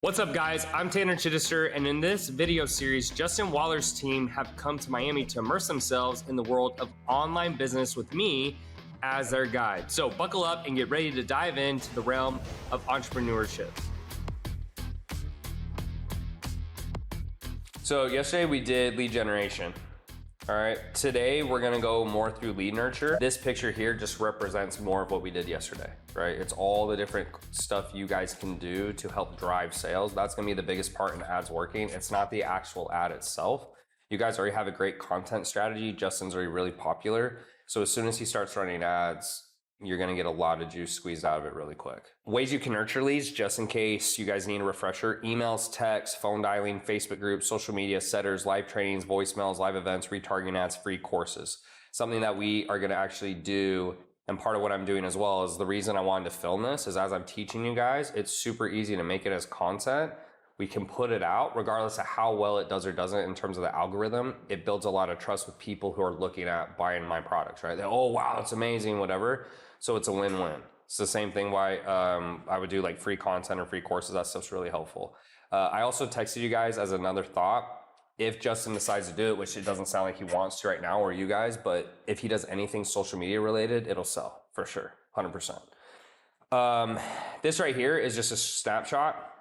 What's up guys, I'm Tanner Chidester, and in this video series, Justin Waller's team have come to Miami to immerse themselves in the world of online business with me as their guide. So buckle up and get ready to dive into the realm of entrepreneurship. So yesterday we did lead generation. All right, today we're gonna go more through lead nurture. This picture here just represents more of what we did yesterday, right? It's all the different stuff you guys can do to help drive sales. That's gonna be the biggest part in ads working. It's not the actual ad itself. You guys already have a great content strategy. Justin's already really popular. So as soon as he starts running ads, you're gonna get a lot of juice squeezed out of it really quick. Ways you can nurture leads, just in case you guys need a refresher: emails, text, phone dialing, Facebook groups, social media, setters, live trainings, voicemails, live events, retargeting ads, free courses. Something that we are gonna actually do, and part of what I'm doing as well is the reason I wanted to film this is as I'm teaching you guys, it's super easy to make it as content. We can put it out regardless of how well it does or doesn't in terms of the algorithm. It builds a lot of trust with people who are looking at buying my products, right? They're, oh, wow, it's amazing, whatever. So it's a win-win. It's the same thing why I would do like free content or free courses. That stuff's really helpful. I also texted you guys as another thought. If Justin decides to do it, which it doesn't sound like he wants to right now, or you guys, but if he does anything social media related, it'll sell for sure, 100%. This right here is just a snapshot.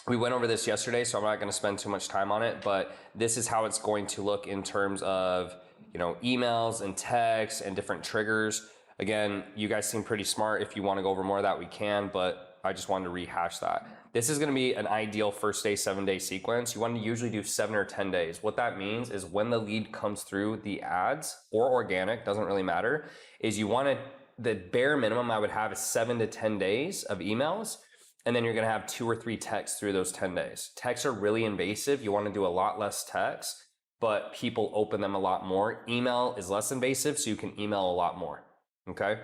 We went over this yesterday, so I'm not going to spend too much time on it, but this is how it's going to look in terms of, you know, emails and texts and different triggers. Again, you guys seem pretty smart. If you want to go over more of that, we can, but I just wanted to rehash that. This is going to be an ideal first day, 7-day sequence. You want to usually do 7 or 10 days. What that means is when the lead comes through the ads or organic, doesn't really matter, is you want to, the bare minimum I would have is 7 to 10 days of emails. And then you're going to have 2 or 3 texts through those 10 days. Texts are really invasive. You want to do a lot less texts, but people open them a lot more. Email is less invasive, so you can email a lot more. Okay,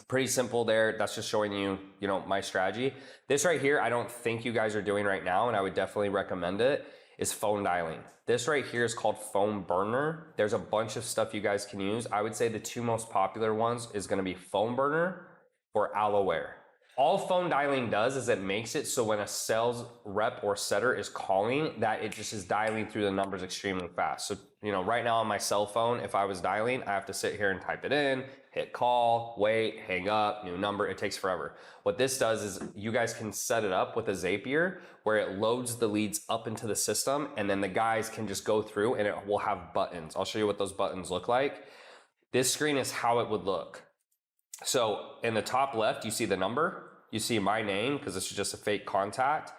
pretty simple there. That's just showing you, you know, my strategy. This right here, I don't think you guys are doing right now, and I would definitely recommend it, is phone dialing. This right here is called phone burner. There's a bunch of stuff you guys can use. I would say the 2 most popular ones is going to be phone burner or Aloeware. All phone dialing does is it makes it so when a sales rep or setter is calling, that it just is dialing through the numbers extremely fast. So, you know, right now on my cell phone, if I was dialing, I have to sit here and type it in, hit call, wait, hang up, new number. It takes forever. What this does is you guys can set it up with a Zapier where it loads the leads up into the system, and then the guys can just go through and it will have buttons. I'll show you what those buttons look like. This screen is how it would look. So in the top left, you see the number. You see my name because this is just a fake contact.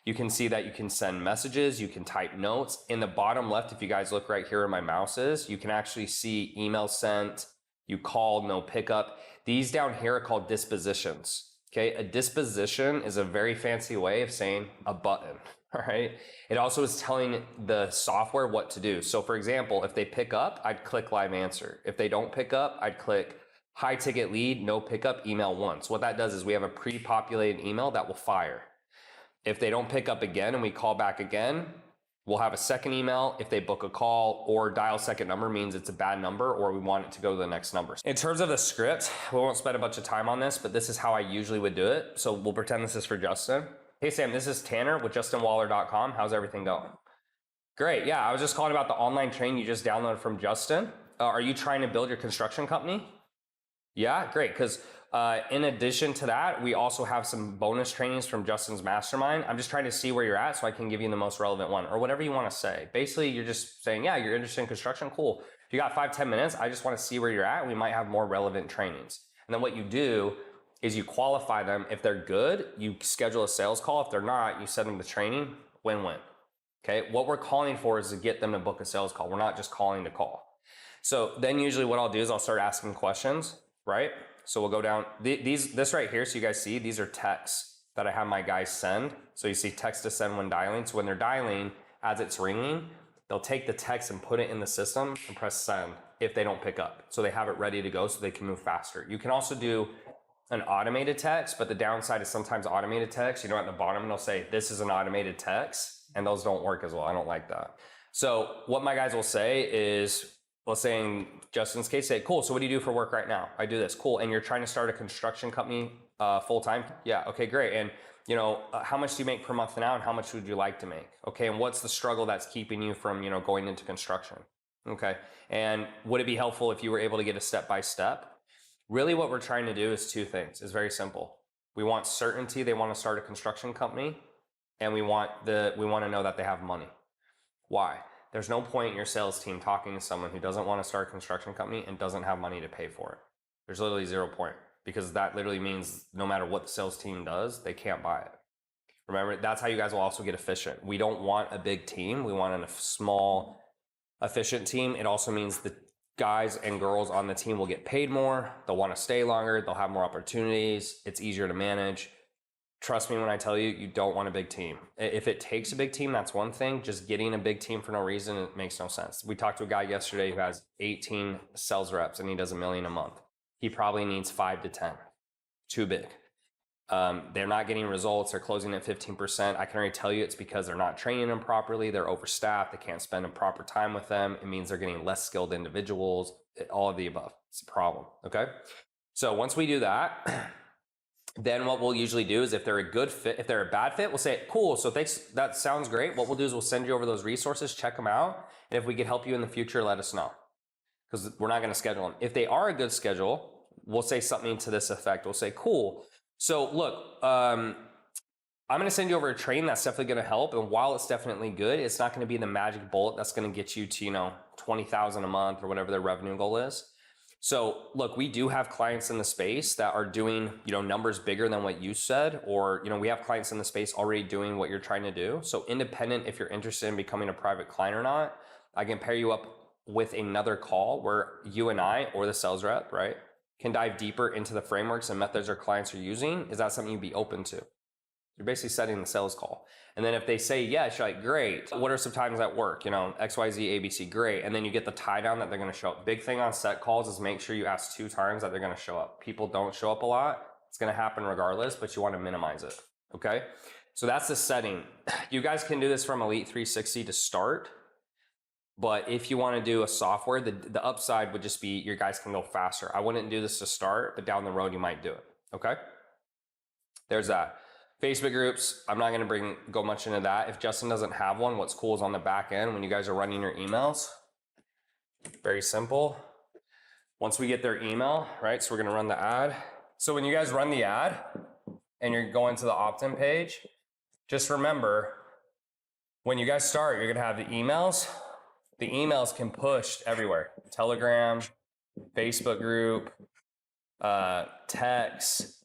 You can see that you can send messages, you can type notes. In the bottom left, if you guys look right here where my mouse is, you can actually see email sent, you called, no pickup. These down here are called dispositions. Okay, a disposition is a very fancy way of saying a button, all right? It also is telling the software what to do. So for example, if they pick up, I'd click live answer. If they don't pick up, I'd click high ticket lead, no pickup, email once. What that does is we have a pre-populated email that will fire. If they don't pick up again and we call back again, we'll have a second email. If they book a call or dial second number means it's a bad number or we want it to go to the next number. In terms of the script, we won't spend a bunch of time on this, but this is how I usually would do it. So we'll pretend this is for Justin. Hey Sam, this is Tanner with justinwaller.com. How's everything going? Great, yeah, I was just calling about the online training you just downloaded from Justin. Are you trying to build your construction company? Yeah, great, because in addition to that, we also have some bonus trainings from Justin's mastermind. I'm just trying to see where you're at so I can give you the most relevant one, or whatever you want to say. Basically, you're just saying, yeah, you're interested in construction, cool. If you got 5-10 minutes, I just want to see where you're at. We might have more relevant trainings. And then what you do is you qualify them. If they're good, you schedule a sales call. If they're not, you send them to training, win-win. Okay, what we're calling for is to get them to book a sales call. We're not just calling to call. So then usually what I'll do is I'll start asking questions. Right? So we'll go down this right here. So you guys see, these are texts that I have my guys send. So you see text to send when dialing. So when they're dialing, as it's ringing, they'll take the text and put it in the system and press send if they don't pick up. So they have it ready to go so they can move faster. You can also do an automated text, but the downside is sometimes automated text, you know, at the bottom, they'll say, this is an automated text, and those don't work as well. I don't like that. So what my guys will say is, let's say in Justin's case, say, cool, so what do you do for work right now? I do this, cool. And you're trying to start a construction company full-time? Yeah, okay, great. And you know, how much do you make per month now and how much would you like to make? Okay, and what's the struggle that's keeping you from, you know, going into construction? Okay, and would it be helpful if you were able to get a step-by-step? Really what we're trying to do is two things. It's very simple. We want certainty they want to start a construction company, and we want to know that they have money. Why? There's no point in your sales team talking to someone who doesn't want to start a construction company and doesn't have money to pay for it. There's literally 0 point, because that literally means no matter what the sales team does, they can't buy it. Remember, that's how you guys will also get efficient. We don't want a big team. We want a small, efficient team. It also means the guys and girls on the team will get paid more. They'll want to stay longer. They'll have more opportunities. It's easier to manage. Trust me when I tell you, you don't want a big team. If it takes a big team, that's one thing. Just getting a big team for no reason, it makes no sense. We talked to a guy yesterday who has 18 sales reps and he does $1 million a month. He probably needs 5 to 10. Too big. They're not getting results. They're closing at 15%. I can already tell you it's because they're not training them properly. They're overstaffed. They can't spend a proper time with them. It means they're getting less skilled individuals. All of the above. It's a problem. Okay. So once we do that, then what we'll usually do is if they're a good fit, if they're a bad fit, we'll say, cool. So thanks. That sounds great. What we'll do is we'll send you over those resources, check them out. And if we can help you in the future, let us know, because we're not going to schedule them. If they are a good schedule, we'll say something to this effect. We'll say, cool. So look, I'm going to send you over a train that's definitely going to help. And while it's definitely good, it's not going to be the magic bullet that's going to get you to, you know, 20,000 a month or whatever their revenue goal is. So look, we do have clients in the space that are doing, you know, numbers bigger than what you said, or, you know, we have clients in the space already doing what you're trying to do. So independent, if you're interested in becoming a private client or not, I can pair you up with another call where you and I, or the sales rep, right, can dive deeper into the frameworks and methods our clients are using. Is that something you'd be open to? You're basically setting the sales call. And then if they say yes, you're like, great. What are some times that work? You know, X, Y, Z, ABC, great. And then you get the tie down that they're going to show up. Big thing on set calls is make sure you ask 2 times that they're going to show up. People don't show up a lot. It's going to happen regardless, but you want to minimize it. Okay. So that's the setting. You guys can do this from Elite 360 to start. But if you want to do a software, the upside would just be your guys can go faster. I wouldn't do this to start, but down the road, you might do it. Okay. There's that. Facebook groups, I'm not going to go much into that. If Justin doesn't have one, what's cool is on the back end when you guys are running your emails. Very simple. Once we get their email, right? So we're going to run the ad. So when you guys run the ad and you're going to the opt-in page, just remember when you guys start, you're going to have the emails. The emails can push everywhere. Telegram, Facebook group, text,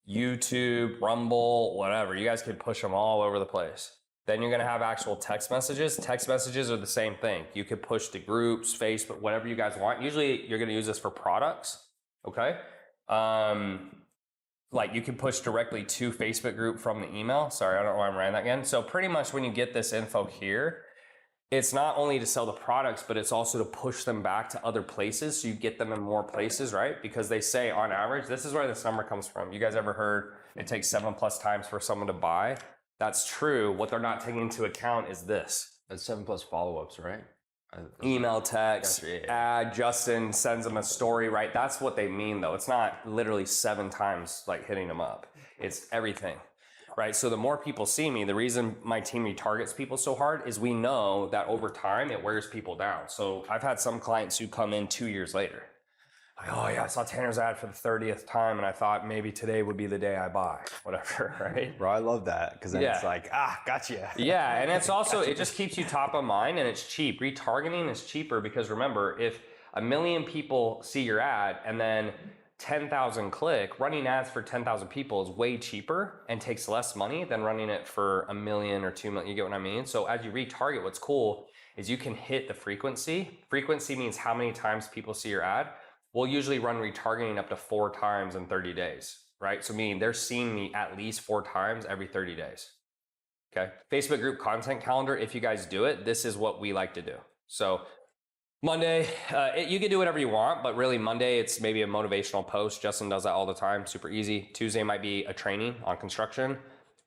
YouTube, Rumble, whatever. You guys can push them all over the place. Then you're going to have actual text messages. Text messages are the same thing. You could push to groups, Facebook, whatever you guys want. Usually you're going to use this for products. Okay. Like you can push directly to Facebook group from the email. Sorry, I don't know why I'm writing that again. So pretty much when you get this info here, it's not only to sell the products, but it's also to push them back to other places. So you get them in more places, right? Because they say on average, this is where this number comes from. You guys ever heard it takes 7+ times for someone to buy? That's true. What they're not taking into account is this. That's 7+ follow-ups, right? Email, text, Gotcha, yeah. ad, Justin sends them a story, right? That's what they mean though. It's not literally 7 times like hitting them up. It's everything. Right. So the more people see me, the reason my team retargets people so hard is we know that over time it wears people down. So I've had some clients who come in 2 years later. Like, oh yeah, I saw Tanner's ad for the 30th time and I thought maybe today would be the day I buy, whatever, right? Bro, I love that because then it's like, gotcha. Yeah, and it's also, it just keeps you top of mind and it's cheap. Retargeting is cheaper because remember, if 1 million people see your ad and then 10,000 click, running ads for 10,000 people is way cheaper and takes less money than running it for 1 million or 2 million. You get what I mean? So as you retarget, what's cool is you can hit the frequency. Frequency means how many times people see your ad. We'll usually run retargeting up to 4 times in 30 days, right? So meaning they're seeing me at least 4 times every 30 days. Okay. Facebook group content calendar. If you guys do it, this is what we like to do. So Monday, you can do whatever you want, but really Monday, it's maybe a motivational post. Justin does that all the time, super easy. Tuesday might be a training on construction.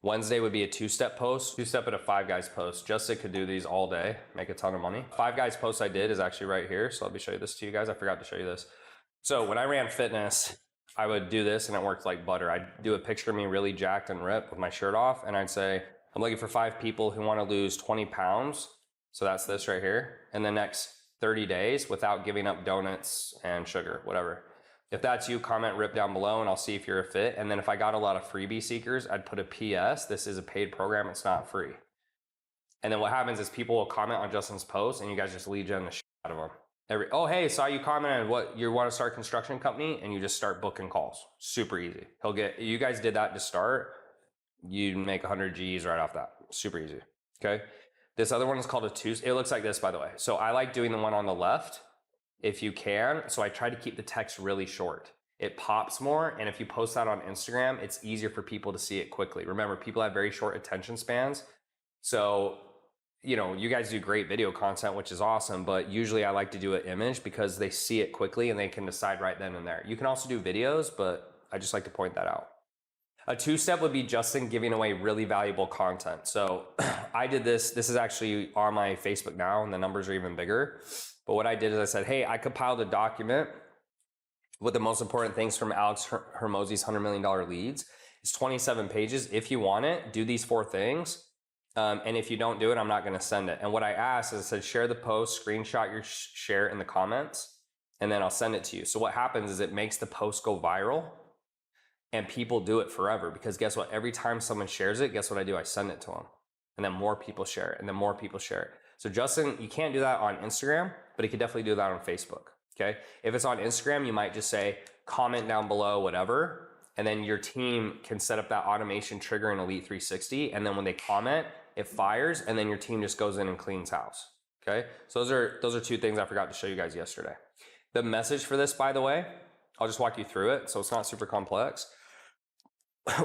Wednesday would be a 2-step post, 2-step and a 5 guys post. Justin could do these all day, make a ton of money. 5 guys post I did is actually right here. So let me show you this to you guys. I forgot to show you this. So when I ran fitness, I would do this and it worked like butter. I'd do a picture of me really jacked and ripped with my shirt off. And I'd say, I'm looking for 5 people who want to lose 20 pounds. So that's this right here. In the next 30 days without giving up donuts and sugar, whatever. If that's you, comment rip down below and I'll see if you're a fit. And then if I got a lot of freebie seekers, I'd put a PS. This is a paid program. It's not free. And then what happens is people will comment on Justin's post and you guys just lead gen the shit out of them. Oh, hey, saw you commented what you want to start a construction company, and you just start booking calls. Super easy. You guys did that to start. You make 100 G's right off that. Super easy. Okay. This other one is called a Tuesday. It looks like this, by the way. So I like doing the one on the left if you can. So I try to keep the text really short. It pops more. And if you post that on Instagram, it's easier for people to see it quickly. Remember, people have very short attention spans. So, you know, you guys do great video content, which is awesome, but usually I like to do an image because they see it quickly and they can decide right then and there. You can also do videos, but I just like to point that out. A 2-step would be Justin giving away really valuable content. So I did this. This is actually on my Facebook now and the numbers are even bigger. But what I did is I said, hey, I compiled a document with the most important things from Alex Hormozi's $100 million leads. It's 27 pages. If you want it, do these 4 things. And if you don't do it, I'm not going to send it. And what I asked is I said, share the post, screenshot your share in the comments, and then I'll send it to you. So what happens is it makes the post go viral and people do it forever because guess what? Every time someone shares it, guess what I do? I send it to them and then more people share it and then more people share it. So Justin, you can't do that on Instagram, but you can definitely do that on Facebook. Okay. If it's on Instagram, you might just say comment down below, whatever. And then your team can set up that automation trigger in Elite 360. And then when they comment, it fires and then your team just goes in and cleans house. Okay. So those are 2 things I forgot to show you guys yesterday. The message for this, by the way, I'll just walk you through it. So it's not super complex.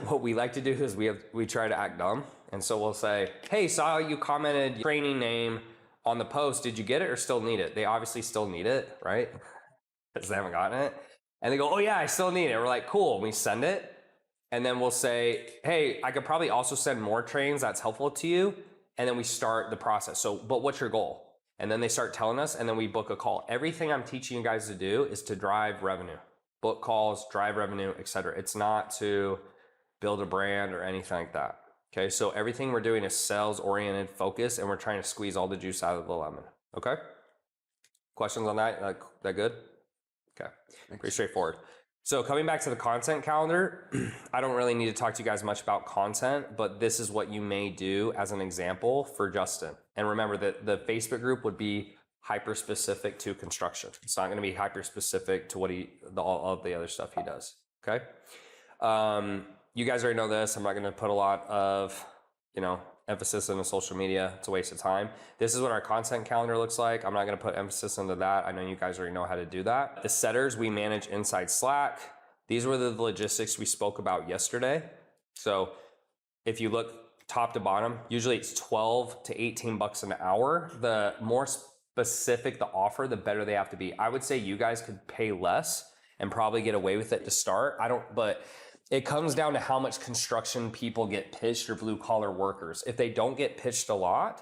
What we like to do is we try to act dumb. And so we'll say, hey, saw you commented training name on the post. Did you get it or still need it? They obviously still need it, right? Because they haven't gotten it. And they go, oh yeah, I still need it. We're like, cool. We send it. And then we'll say, hey, I could probably also send more trains that's helpful to you. And then we start the process. So, but what's your goal? And then they start telling us, and then we book a call. Everything I'm teaching you guys to do is to drive revenue, book calls, drive revenue, etc. It's not to build a brand or anything like that. Okay. So everything we're doing is sales oriented, focus, and we're trying to squeeze all the juice out of the lemon. Okay. Questions on that? That good? Okay. Pretty straightforward. So coming back to the content calendar, I don't really need to talk to you guys much about content, but this is what you may do as an example for Justin. And remember that the Facebook group would be hyper specific to construction. It's not going to be hyper specific to what all of the other stuff he does. Okay. You guys already know this. I'm not going to put a lot of, emphasis into social media. It's a waste of time. This is what our content calendar looks like. I'm not going to put emphasis into that. I know you guys already know how to do that. The setters we manage inside Slack. These were the logistics we spoke about yesterday. So if you look top to bottom, usually it's 12 to 18 bucks an hour. The more specific the offer, the better they have to be. I would say you guys could pay less and probably get away with it to start. But it comes down to how much construction people get pitched or blue collar workers. If they don't get pitched a lot,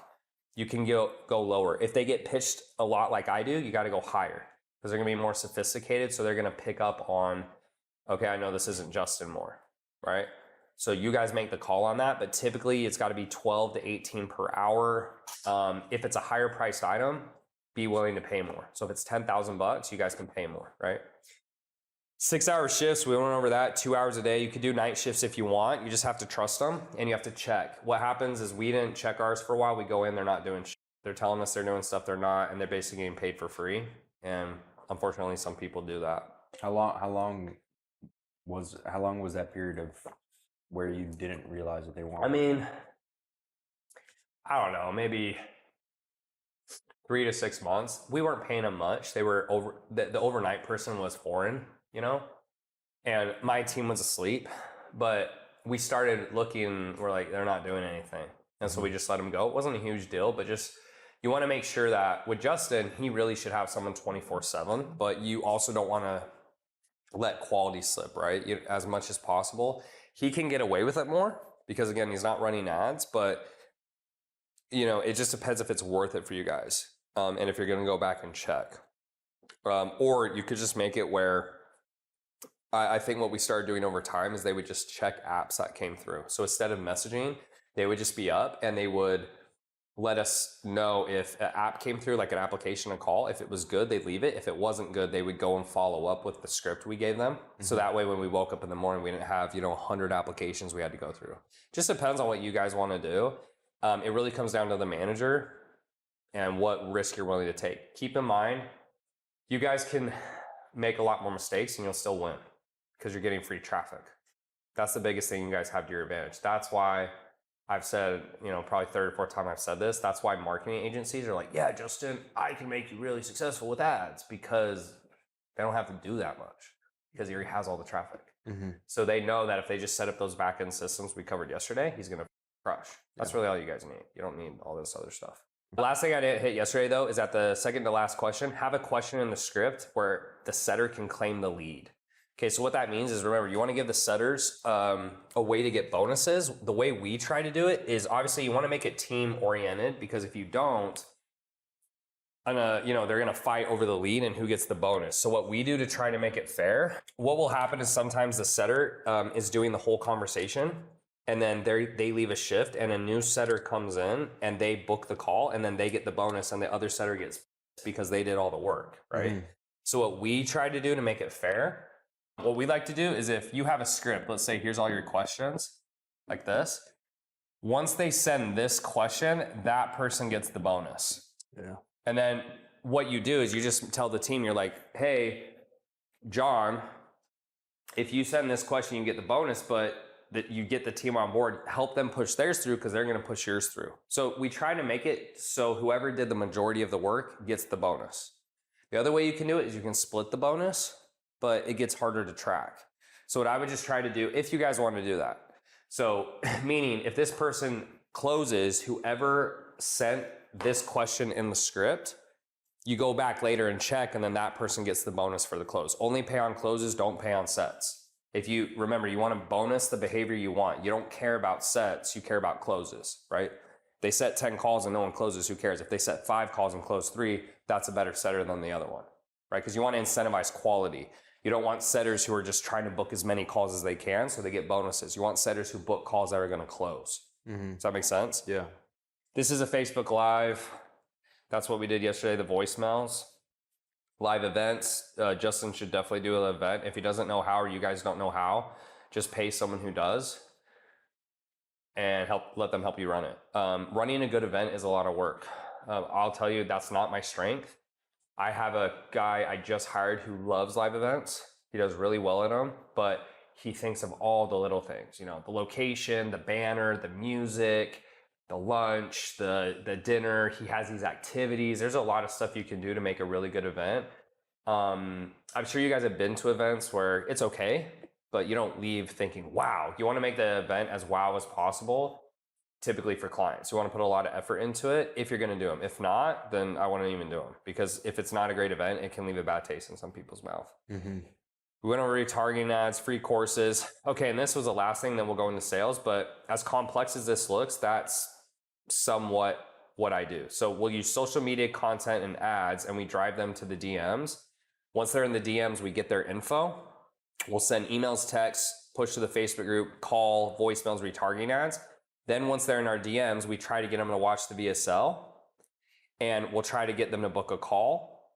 you can go lower. If they get pitched a lot like I do, you got to go higher because they're going to be more sophisticated. So they're going to pick up on, okay, I know this isn't Justin Moore, right? So you guys make the call on that, but typically it's got to be 12 to 18 per hour. If it's a higher priced item, be willing to pay more. So if it's 10,000 bucks, you guys can pay more, right? 6-hour shifts, we went over that, 2 hours a day. You could do night shifts if you want. You just have to trust them and you have to check. What happens is we didn't check ours for a while. We go in, they're not doing shit. They're telling us they're doing stuff they're not, and they're basically getting paid for free. And unfortunately, some people do that. How long was that period of where you didn't realize that they wanted? I mean, I don't know, maybe 3 to 6 months. We weren't paying them much. They were the overnight person was foreign, and my team was asleep, but we started looking, we're like, they're not doing anything. And so we just let them go. It wasn't a huge deal, but just, you want to make sure that with Justin, he really should have someone 24/7, but you also don't want to let quality slip, right? As much as possible. He can get away with it more because again, he's not running ads, but it just depends if it's worth it for you guys. And if you're going to go back and check, or you could just make it where I think what we started doing over time is they would just check apps that came through. So instead of messaging, they would just be up and they would let us know if an app came through, like an application, a call. If it was good, they'd leave it. If it wasn't good, they would go and follow up with the script we gave them. So that way, when we woke up in the morning, we didn't have, 100 applications we had to go through. Just depends on what you guys want to do. It really comes down to the manager and what risk you're willing to take. Keep in mind, you guys can make a lot more mistakes and you'll still win because you're getting free traffic. That's the biggest thing you guys have to your advantage. That's why I've said, probably third or fourth time I've said this, that's why marketing agencies are like, yeah, Justin, I can make you really successful with ads, because they don't have to do that much because he already has all the traffic. So they know that if they just set up those back-end systems we covered yesterday, he's going to crush. That's really all you guys need. You don't need all this other stuff. The last thing I didn't hit yesterday, though, is at the second to last question, have a question in the script where the setter can claim the lead. Okay, so what that means is, remember, you want to give the setters a way to get bonuses. The way we try to do it is, obviously, you want to make it team oriented, because if you don't, they're going to fight over the lead and who gets the bonus. So what we do to try to make it fair, what will happen is sometimes the setter is doing the whole conversation, and then they leave a shift and a new setter comes in and they book the call, and then they get the bonus and the other setter gets, because they did all the work, right? So what we try to do to make it fair, what we like to do is, if you have a script, let's say here's all your questions like this. Once they send this question, that person gets the bonus. Yeah. And then what you do is you just tell the team, you're like, hey, John, if you send this question, you get the bonus, but that you get the team on board, help them push theirs through, because they're going to push yours through. So we try to make it so whoever did the majority of the work gets the bonus. The other way you can do it is you can split the bonus, but it gets harder to track. So what I would just try to do, if you guys want to do that, so meaning if this person closes, whoever sent this question in the script, you go back later and check, and then that person gets the bonus for the close. Only pay on closes, don't pay on sets. If you remember, you want to bonus the behavior you want. You don't care about sets, you care about closes, right? They set 10 calls and no one closes, who cares? If they set 5 calls and close 3, that's a better setter than the other one, right? Because you want to incentivize quality. You don't want setters who are just trying to book as many calls as they can so they get bonuses. You want setters who book calls that are going to close. Does that make sense? Yeah. This is a Facebook Live. That's what we did yesterday, the voicemails. Live events. Justin should definitely do an event. If he doesn't know how, or you guys don't know how, just pay someone who does and let them help you run it. Running a good event is a lot of work. I'll tell you, that's not my strength. I have a guy I just hired who loves live events. He does really well at them, but he thinks of all the little things, the location, the banner, the music, the lunch, the dinner. He has these activities. There's a lot of stuff you can do to make a really good event. I'm sure you guys have been to events where it's okay, but you don't leave thinking, wow. You want to make the event as wow as possible. Typically for clients, you want to put a lot of effort into it if you're going to do them. If not, then I wouldn't even do them, because if it's not a great event, it can leave a bad taste in some people's mouth. We went over retargeting ads, free courses. Okay, and this was the last thing, then we'll go into sales. But as complex as this looks, that's somewhat what I do. So we'll use social media content and ads, and we drive them to the DMs. Once they're in the DMs, we get their info. We'll send emails, texts, push to the Facebook group, call, voicemails, retargeting ads. Then once they're in our DMs, we try to get them to watch the VSL, and we'll try to get them to book a call.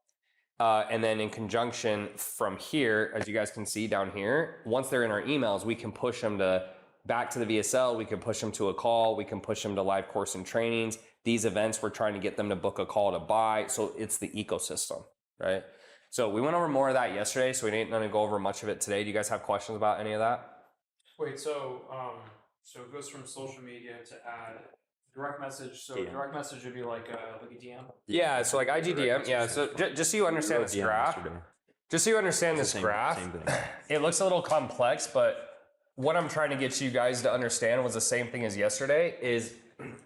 And then in conjunction from here, as you guys can see down here, once they're in our emails, we can push them back to the VSL, we can push them to a call, we can push them to live course and trainings. These events, we're trying to get them to book a call to buy. So it's the ecosystem, right? So we went over more of that yesterday, so we ain't gonna go over much of it today. Do you guys have questions about any of that? Wait, so it goes from social media to ad, direct message. So DM. direct message would be like a DM. Yeah, so like IGDM, yeah. So just so you understand this graph, it looks a little complex, but what I'm trying to get you guys to understand was the same thing as yesterday, is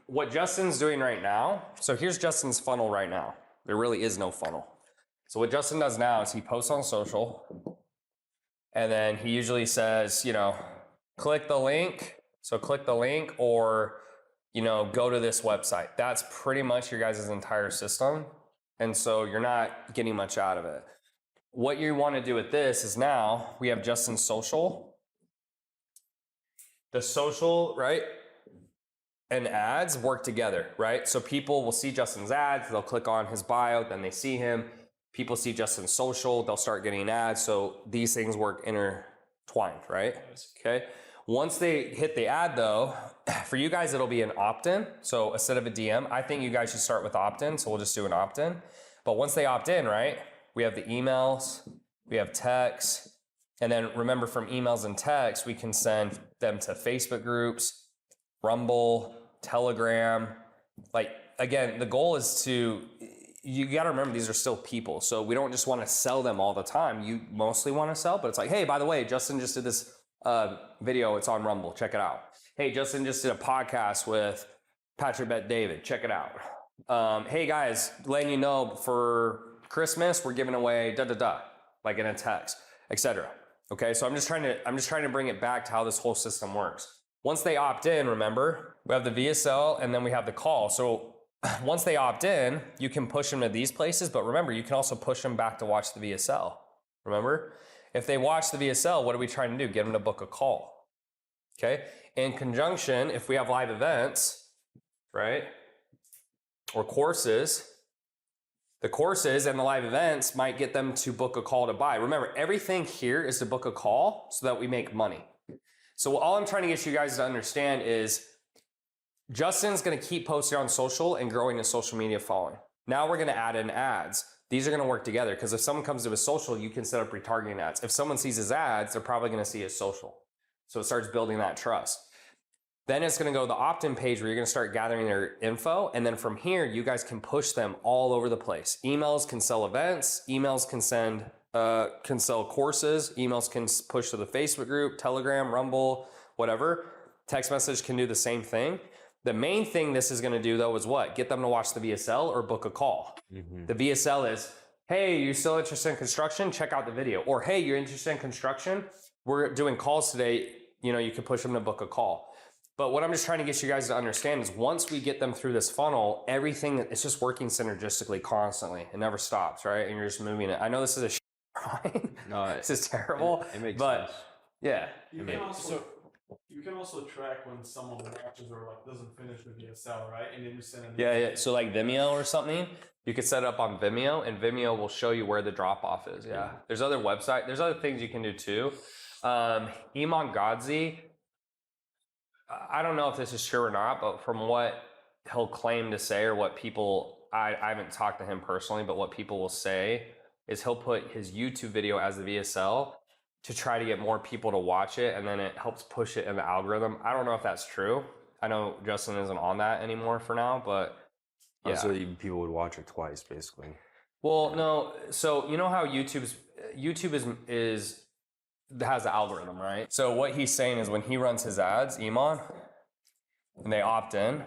what Justin's doing right now. So here's Justin's funnel right now. There really is no funnel. So what Justin does now is he posts on social, and then he usually says, click the link. So click the link, or, go to this website. That's pretty much your guys' entire system. And so you're not getting much out of it. what you want to do with this is now we have Justin's social. The social, right? And ads work together, right? So people will see Justin's ads, they'll click on his bio, then they see him. People see Justin's social, they'll start getting ads. So these things work intertwined, right? Okay. Once they hit the ad though, for you guys, it'll be an opt-in. So instead of a DM, I think you guys should start with opt-in. So we'll just do an opt-in. But once they opt in, right? We have the emails, we have texts, and then remember from emails and texts, we can send them to Facebook groups, Rumble, Telegram. Like, again, the goal is you got to remember these are still people. So we don't just want to sell them all the time. You mostly want to sell, but it's like, hey, by the way, Justin just did this video. It's on Rumble. Check it out. Hey, Justin just did a podcast with Patrick Bet David. Check it out. Hey guys, letting you know for Christmas, we're giving away like in a text, etc. Okay. So I'm just trying to bring it back to how this whole system works. Once they opt in, remember, we have the VSL and then we have the call. So once they opt in, you can push them to these places, but remember, you can also push them back to watch the VSL. Remember, if they watch the VSL, what are we trying to do? Get them to book a call. Okay. In conjunction, if we have live events, right? Or courses, the courses and the live events might get them to book a call to buy. Remember, everything here is to book a call so that we make money. So all I'm trying to get you guys to understand is Justin's going to keep posting on social and growing his social media following. Now we're going to add in ads. These are going to work together because if someone comes to his social, you can set up retargeting ads. If someone sees his ads, they're probably going to see his social. So it starts building that trust. Then it's going to go to the opt-in page where you're going to start gathering their info. And then from here, you guys can push them all over the place. Emails can sell events. Emails can sell courses. Emails can push to the Facebook group, Telegram, Rumble, whatever. Text message can do the same thing. The main thing this is going to do though is what? Get them to watch the VSL or book a call. Mm-hmm. The VSL is, hey, you still interested in construction? Check out the video. Or hey, you're interested in construction? We're doing calls today. You know, you can push them to book a call. But what I'm just trying to get you guys to understand is once we get them through this funnel, everything, it's just working synergistically constantly. It never stops, right? And you're just moving it. I know this is No, this is terrible. It makes but sense. Yeah. You can also track when someone watches or like doesn't finish the VSL, right? And then you send them. Yeah. So like Vimeo or something, you could set it up on Vimeo, and Vimeo will show you where the drop off is. Yeah. There's other things you can do too. Iman Godzi, I don't know if this is true or not, but from what he'll claim to say or what people, I haven't talked to him personally, but what people will say is he'll put his YouTube video as the VSL to try to get more people to watch it, and then it helps push it in the algorithm. I don't know if that's true. I know Justin isn't on that anymore for now, but yeah. So people would watch it twice, basically. Well, no. So you know how YouTube has the algorithm, right? So what he's saying is when he runs his ads, Iman, and they opt in,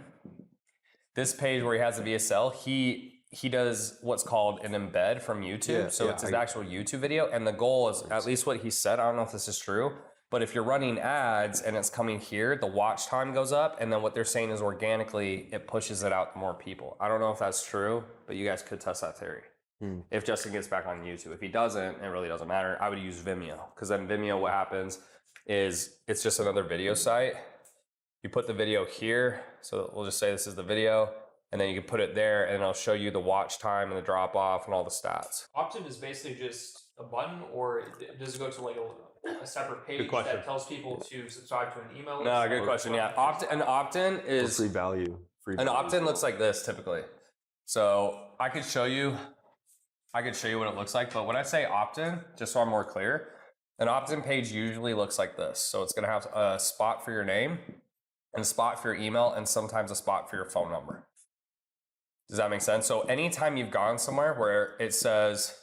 this page where he has the VSL, he does what's called an embed from YouTube. It's his actual YouTube video. And the goal is, at least what he said, I don't know if this is true, but if you're running ads and it's coming here, the watch time goes up. And then what they're saying is organically, it pushes it out to more people. I don't know if that's true, but you guys could test that theory. If Justin gets back on YouTube. If he doesn't, it really doesn't matter. I would use Vimeo, because then Vimeo, what happens is it's just another video site. You put the video here. So we'll just say this is the video. And then you can put it there and it'll show you the watch time and the drop off and all the stats. Opt-in is basically just a button, or does it go to like a separate page that tells people to subscribe to an email list? No, good question. Yeah, opt-in is free value. An opt-in looks like this typically. So I could show you what it looks like. But when I say opt-in, just so I'm more clear, an opt-in page usually looks like this. So it's going to have a spot for your name and a spot for your email and sometimes a spot for your phone number. Does that make sense? So anytime you've gone somewhere where it says,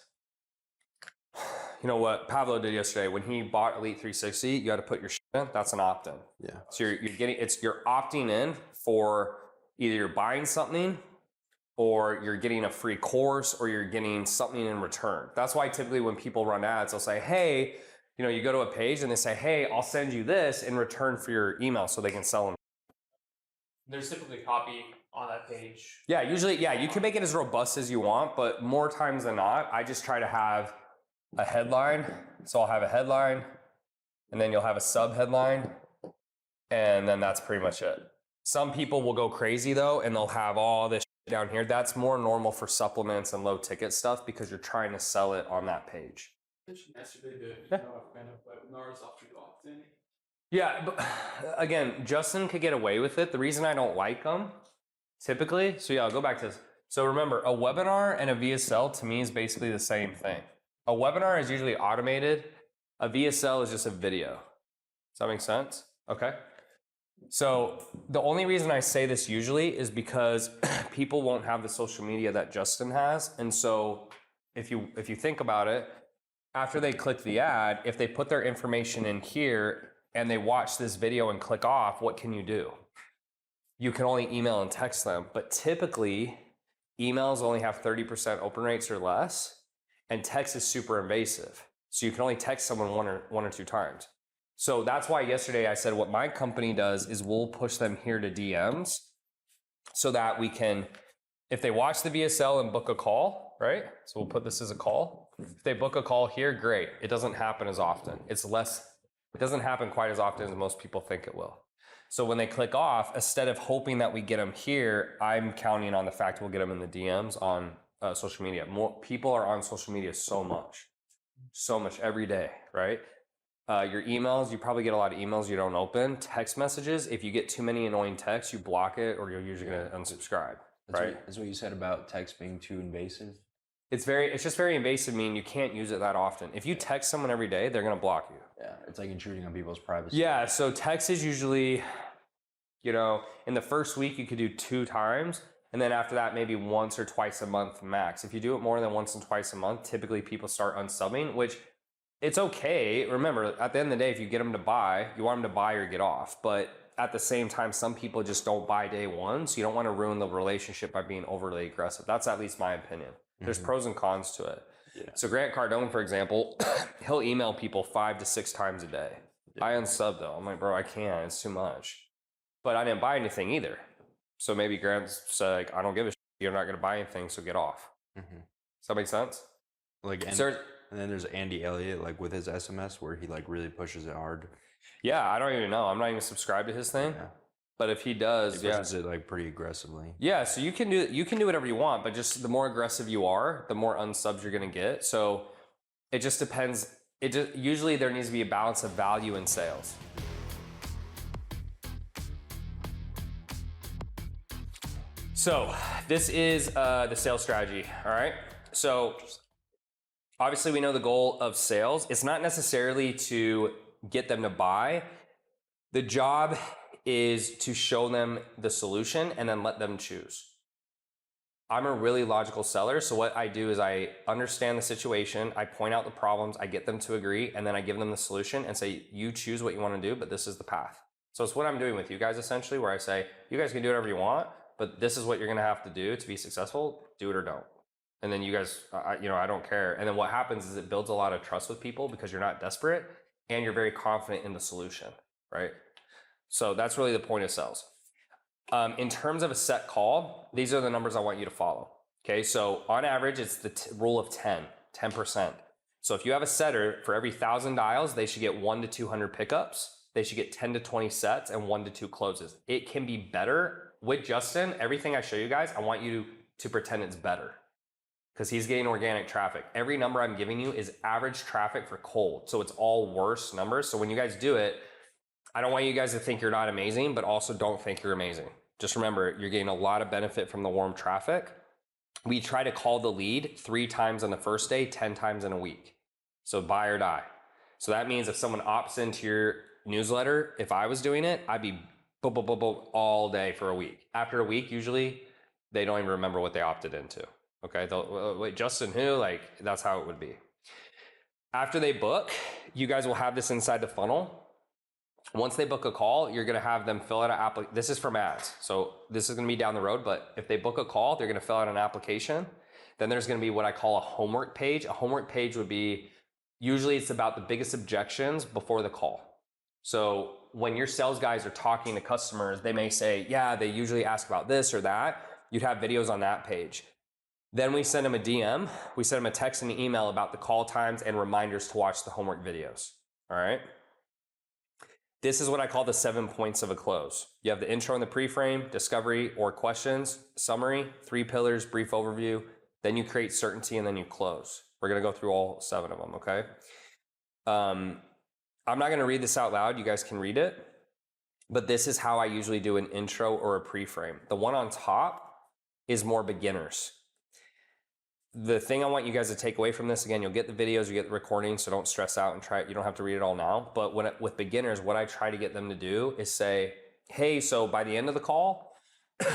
you know what Pablo did yesterday, when he bought Elite 360, you got to put your shit in. That's an opt-in. Yeah. So you're opting in for either you're buying something or you're getting a free course or you're getting something in return. That's why typically when people run ads, they'll say, hey, you know, you go to a page and they say, hey, I'll send you this in return for your email so they can sell them. There's typically copy on that page. Yeah, usually, you can make it as robust as you want, but more times than not, I just try to have a headline. So I'll have a headline, and then you'll have a sub headline, and then that's pretty much it. Some people will go crazy though, and they'll have all this shit down here. That's more normal for supplements and low ticket stuff because you're trying to sell it on that page. Yeah, but again, Justin could get away with it. The reason I don't like them typically, so yeah, I'll go back to this. So remember, a webinar and a VSL to me is basically the same thing. A webinar is usually automated. A VSL is just a video. Does that make sense? Okay. So the only reason I say this usually is because people won't have the social media that Justin has. And so if you think about it, after they click the ad, if they put their information in here and they watch this video and click off, what can you do? You can only email and text them. But typically, emails only have 30% open rates or less, and text is super invasive. So you can only text someone one or two times. So that's why yesterday I said what my company does is we'll push them here to DMs so that we can, if they watch the VSL and book a call, right? So we'll put this as a call. If they book a call here, great. It doesn't happen as often. It doesn't happen quite as often as most people think it will. So when they click off, instead of hoping that we get them here, I'm counting on the fact we'll get them in the DMs on social media. More people are on social media so much every day, right? Your emails, you probably get a lot of emails you don't open. Text messages, if you get too many annoying texts, you block it or you're usually going to unsubscribe, right? That's what you said about text being too invasive. It's just very invasive, meaning you can't use it that often. If you text someone every day, they're going to block you. Yeah, it's like intruding on people's privacy. Yeah, so text is usually, in the first week you could do 2 times, and then after that maybe once or twice a month max. If you do it more than once and twice a month, typically people start unsubbing, which it's okay. Remember, at the end of the day, if you get them to buy, you want them to buy or get off. But at the same time, some people just don't buy day one, so you don't want to ruin the relationship by being overly aggressive. That's at least my opinion. There's pros and cons to it. Yeah. So Grant Cardone, for example, he'll email people 5 to 6 times a day. Yeah. I unsub though. I'm like, bro, I can't. It's too much. But I didn't buy anything either. So maybe Grant's like, I don't give a shit. You're not going to buy anything, so get off. Does that make sense? And then there's Andy Elliott, like with his SMS, where he like really pushes it hard. Yeah, I don't even know. I'm not even subscribed to his thing. Yeah. But if he does, he pushes it like pretty aggressively. Yeah, so you can do whatever you want, but just the more aggressive you are, the more unsubs you're gonna get. So it just depends. Usually there needs to be a balance of value and sales. So this is the sales strategy. All right. So obviously we know the goal of sales. It's not necessarily to get them to buy. The job is to show them the solution and then let them choose. I'm a really logical seller. So what I do is I understand the situation. I point out the problems. I get them to agree. And then I give them the solution and say, you choose what you want to do, but this is the path. So it's what I'm doing with you guys essentially, where I say, you guys can do whatever you want, but this is what you're going to have to do to be successful. Do it or don't. And then you guys, I don't care. And then what happens is it builds a lot of trust with people because you're not desperate and you're very confident in the solution, right? So that's really the point of sales. In terms of a set call, these are the numbers I want you to follow. Okay, so on average, it's the rule of 10%. So if you have a setter, for every 1,000 dials, they should get 1 to 200 pickups. They should get 10 to 20 sets and 1 to 2 closes. It can be better. With Justin, everything I show you guys, I want you to pretend it's better because he's getting organic traffic. Every number I'm giving you is average traffic for cold. So it's all worse numbers. So when you guys do it, I don't want you guys to think you're not amazing, but also don't think you're amazing. Just remember, you're getting a lot of benefit from the warm traffic. We try to call the lead 3 times on the first day, 10 times in a week. So buy or die. So that means if someone opts into your newsletter, if I was doing it, I'd be all day for a week. After a week, usually they don't even remember what they opted into. Okay, they'll wait, Justin who? Like, that's how it would be. After they book, you guys will have this inside the funnel. Once they book a call, you're going to have them fill out an application. This is from ads. So this is going to be down the road, but if they book a call, they're going to fill out an application. Then there's going to be what I call a homework page. A homework page would be, usually it's about the biggest objections before the call. So when your sales guys are talking to customers, they may say, yeah, they usually ask about this or that. You'd have videos on that page. Then we send them a DM. We send them a text and an email about the call times and reminders to watch the homework videos. All right. This is what I call the 7 points of a close. You have the intro and the pre-frame, discovery or questions, summary, 3 pillars, brief overview. Then you create certainty and then you close. We're going to go through all 7 of them. Okay. I'm not going to read this out loud. You guys can read it, but this is how I usually do an intro or a pre-frame. The one on top is more beginners. The thing I want you guys to take away from this, again, you'll get the videos, you get the recordings, so don't stress out and try it. You don't have to read it all now. But with beginners, what I try to get them to do is say, hey, so by the end of the call,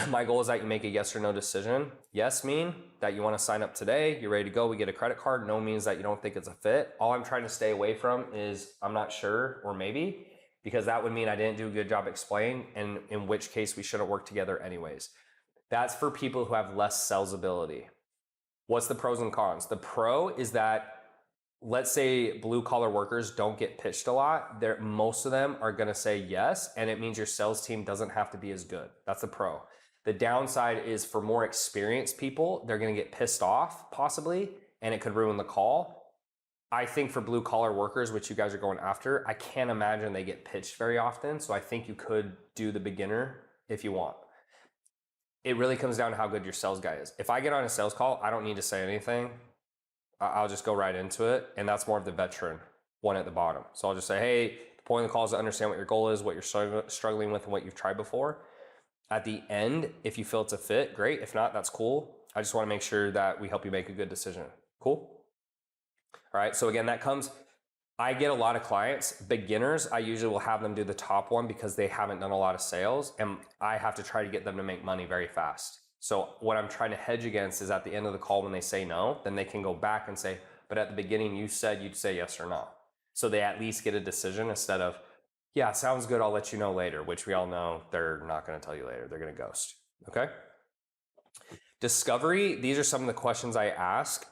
my goal is that you make a yes or no decision. Yes mean that you want to sign up today, you're ready to go, we get a credit card. No means that you don't think it's a fit. All I'm trying to stay away from is I'm not sure or maybe, because that would mean I didn't do a good job explaining, and in which case we shouldn't work together anyways. That's for people who have less sales ability. What's the pros and cons? The pro is that, let's say blue collar workers don't get pitched a lot. Most of them are gonna say yes, and it means your sales team doesn't have to be as good. That's the pro. The downside is for more experienced people, they're gonna get pissed off possibly, and it could ruin the call. I think for blue collar workers, which you guys are going after, I can't imagine they get pitched very often. So I think you could do the beginner if you want. It really comes down to how good your sales guy is. If I get on a sales call, I don't need to say anything. I'll just go right into it. And that's more of the veteran one at the bottom. So I'll just say, hey, the point of the call is to understand what your goal is, what you're struggling with, and what you've tried before. At the end, if you feel it's a fit, great. If not, that's cool. I just want to make sure that we help you make a good decision. Cool? All right. So again, I get a lot of clients, beginners, I usually will have them do the top one because they haven't done a lot of sales, and I have to try to get them to make money very fast. So what I'm trying to hedge against is at the end of the call when they say no, then they can go back and say, but at the beginning you said you'd say yes or no. So they at least get a decision instead of, yeah, sounds good, I'll let you know later, which we all know they're not going to tell you later. They're going to ghost. Okay. Discovery, these are some of the questions I ask.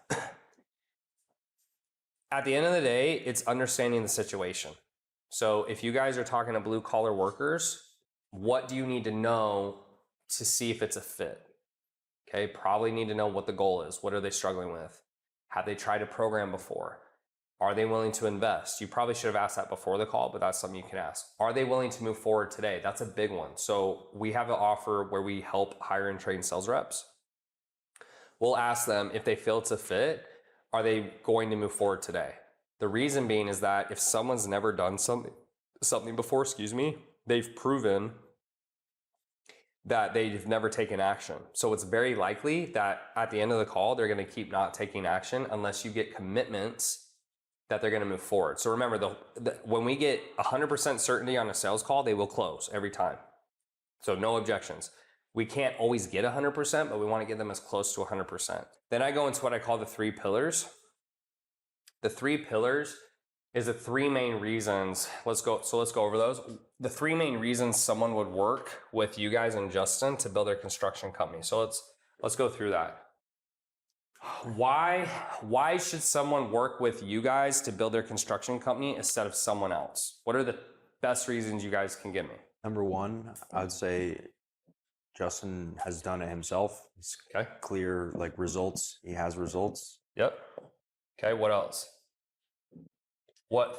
At the end of the day, it's understanding the situation. So if you guys are talking to blue collar workers, what do you need to know to see if it's a fit? Okay, probably need to know what the goal is. What are they struggling with? Have they tried a program before? Are they willing to invest? You probably should have asked that before the call, but that's something you can ask. Are they willing to move forward today? That's a big one. So we have an offer where we help hire and train sales reps. We'll ask them if they feel it's a fit, are they going to move forward today? The reason being is that if someone's never done something before, they've proven that they've never taken action. So it's very likely that at the end of the call, they're going to keep not taking action unless you get commitments that they're going to move forward. So remember, when we get 100% certainty on a sales call, they will close every time. So no objections. We can't always get 100%, but we want to get them as close to 100%. Then I go into what I call the 3 pillars. The 3 pillars is the 3 main reasons. Let's go over those. The 3 main reasons someone would work with you guys and Justin to build their construction company. So let's go through that. Why should someone work with you guys to build their construction company instead of someone else? What are the best reasons you guys can give me? Number 1, I would say Justin has done it himself. It's okay. Clear results. He has results. Yep. Okay, what else?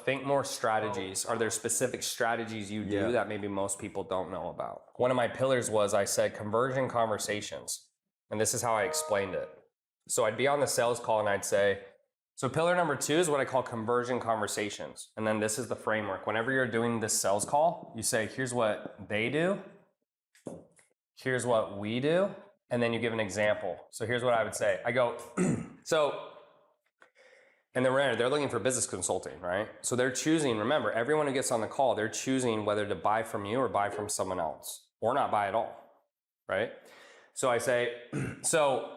Think more strategies. Are there specific strategies you do that maybe most people don't know about? One of my pillars was, I said, conversion conversations. And this is how I explained it. So I'd be on the sales call and I'd say, so pillar number 2 is what I call conversion conversations. And then this is the framework. Whenever you're doing this sales call, you say, here's what they do. Here's what we do. And then you give an example. So here's what I would say. I go, and they're looking for business consulting, right? So they're choosing, remember, everyone who gets on the call, they're choosing whether to buy from you or buy from someone else or not buy at all, right? So I say, so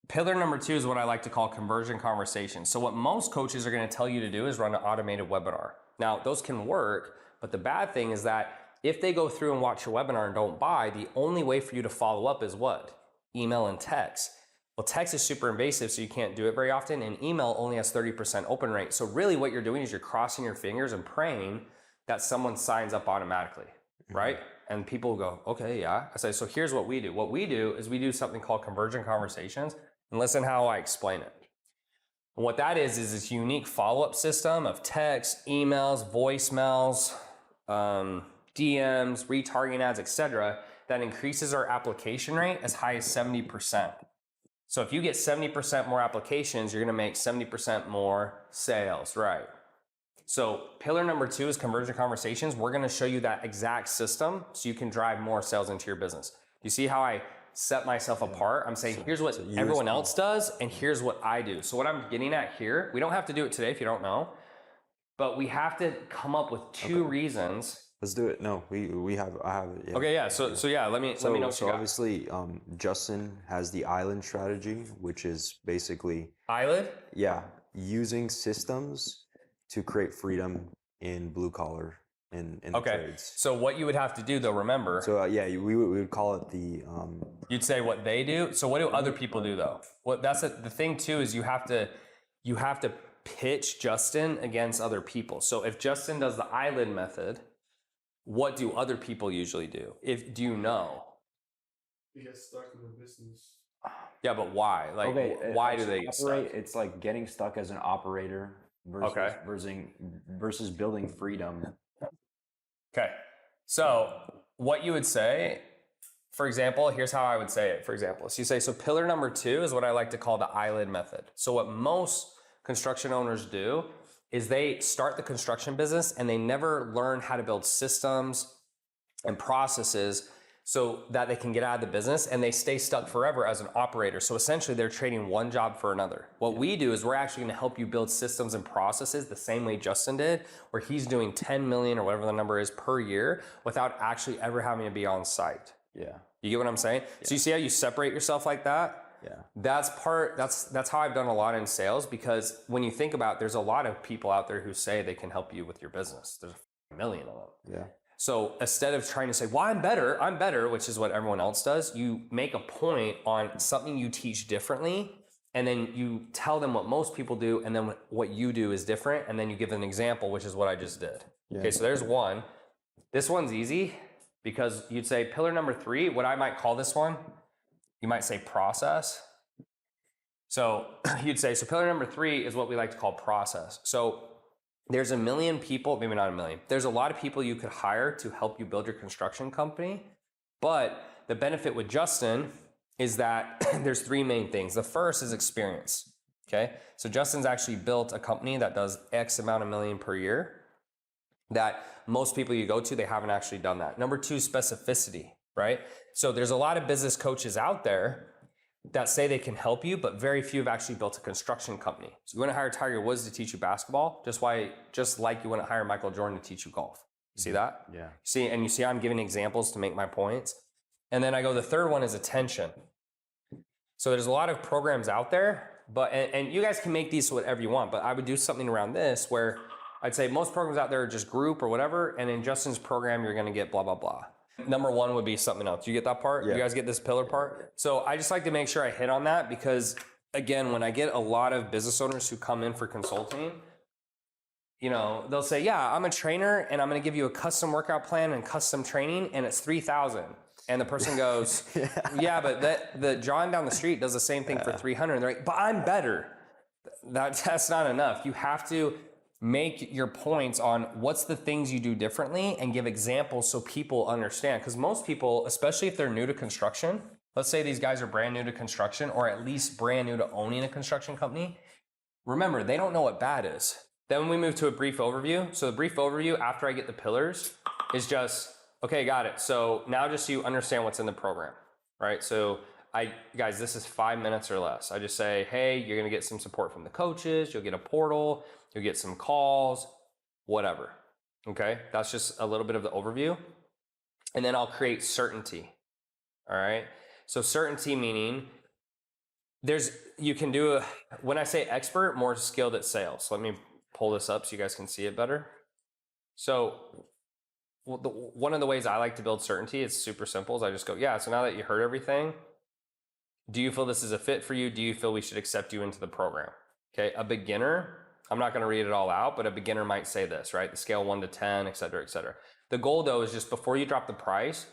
pillar number 2 is what I like to call conversion conversations. So what most coaches are going to tell you to do is run an automated webinar. Now, those can work, but the bad thing is that if they go through and watch your webinar and don't buy, the only way for you to follow up is what? Email and text. Well, text is super invasive, so you can't do it very often, and email only has 30% open rate. So really what you're doing is you're crossing your fingers and praying that someone signs up automatically, right? And people go, okay, yeah. I say, so here's what we do. What we do is we do something called conversion conversations. And listen how I explain it. And what that is this unique follow-up system of text, emails, voicemails, DMs, retargeting ads, etc., that increases our application rate as high as 70%. So if you get 70% more applications, you're gonna make 70% more sales, right? So pillar number 2 is conversion conversations. We're gonna show you that exact system so you can drive more sales into your business. You see how I set myself apart? I'm saying here's what everyone else does and here's what I do. So what I'm getting at here, we don't have to do it today if you don't know, but we have to come up with 2 reasons. Let's do it. No, I have it. Yeah. Okay, yeah. So yeah, let me know what you got. So obviously, Justin has the island strategy, which is basically Eyelid? yeah, using systems to create freedom in blue collar in the trades. So what you would have to do though, remember. So yeah, we would call it the. You'd say what they do. So what do other people do though? What that's the thing too is you have to pitch Justin against other people. So if Justin does the eyelid method, what do other people usually do? Do you know? They get stuck in their business. Yeah, but why? Like, why do they get stuck? It's like getting stuck as an operator versus building freedom. Okay. So what you would say, for example, here's how I would say it. For example, so you say, so pillar number 2 is what I like to call the eyelid method. So what most construction owners do is they start the construction business and they never learn how to build systems and processes so that they can get out of the business, and they stay stuck forever as an operator. So essentially they're trading one job for another. What we do is we're actually gonna help you build systems and processes the same way Justin did, where he's doing 10 million or whatever the number is per year without actually ever having to be on site. Yeah. You get what I'm saying? Yeah. So you see how you separate yourself like that? Yeah. That's how I've done a lot in sales, because when you think about it, there's a lot of people out there who say they can help you with your business. There's a million of them. Yeah. So instead of trying to say, well, I'm better, which is what everyone else does, you make a point on something you teach differently, and then you tell them what most people do, and then what you do is different, and then you give an example, which is what I just did. Yeah. Okay, so there's one. This one's easy because you'd say pillar number 3, what I might call this one, you might say process. So you'd say, so pillar number 3 is what we like to call process. So there's a million people, maybe not a million. There's a lot of people you could hire to help you build your construction company. But the benefit with Justin is that there's 3 main things. The first is experience, okay? So Justin's actually built a company that does X amount of million per year that most people you go to, they haven't actually done that. Number 2, specificity, right? So there's a lot of business coaches out there that say they can help you, but very few have actually built a construction company. So you want to hire Tiger Woods to teach you basketball, just like you want to hire Michael Jordan to teach you golf. You see that? Yeah. You see I'm giving examples to make my points. And then I go, the third one is attention. So there's a lot of programs out there, and you guys can make these whatever you want, but I would do something around this where I'd say most programs out there are just group or whatever, and in Justin's program, you're going to get blah, blah, blah. Number 1 would be something else. You get that part? Yeah. You guys get this pillar part? So I just like to make sure I hit on that because, again, when I get a lot of business owners who come in for consulting, they'll say, yeah, I'm a trainer and I'm going to give you a custom workout plan and custom training and it's $3,000. And the person goes, yeah, but the John down the street does the same thing for $300. And they're like, but I'm better. That's not enough. You have to make your points on what's the things you do differently and give examples so people understand. Because most people, especially if they're new to construction, let's say these guys are brand new to construction or at least brand new to owning a construction company. Remember, they don't know what bad is. Then we move to a brief overview. So the brief overview after I get the pillars is just, okay, got it. So now just so you understand what's in the program, right? So guys, this is 5 minutes or less. I just say, hey, you're gonna get some support from the coaches, you'll get a portal, you'll get some calls, whatever, okay? That's just a little bit of the overview. And then I'll create certainty, all right? So certainty meaning you can do when I say expert, more skilled at sales. Let me pull this up so you guys can see it better. So one of the ways I like to build certainty, it's super simple, is I just go, yeah, so now that you heard everything, do you feel this is a fit for you? Do you feel we should accept you into the program? Okay, a beginner, I'm not gonna read it all out, but a beginner might say this, right? The scale 1 to 10, et cetera, et cetera. The goal though is just before you drop the price,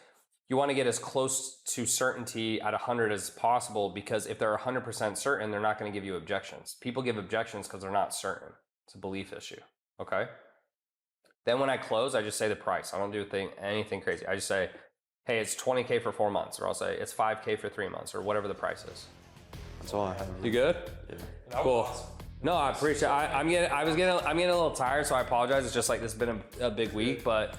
you want to get as close to certainty at 100 as possible, because if they're 100% certain, they're not going to give you objections. People give objections because they're not certain. It's a belief issue. Okay. Then when I close, I just say the price. I don't do anything crazy. I just say, hey, it's 20K for 4 months, or I'll say it's 5K for 3 months, or whatever the price is. That's all I have. You good? Yeah. That was Cool. awesome. No, I appreciate it. I'm getting a little tired, so I apologize. It's just like this has been a big week, but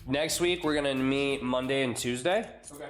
next week we're gonna meet Monday and Tuesday. Okay.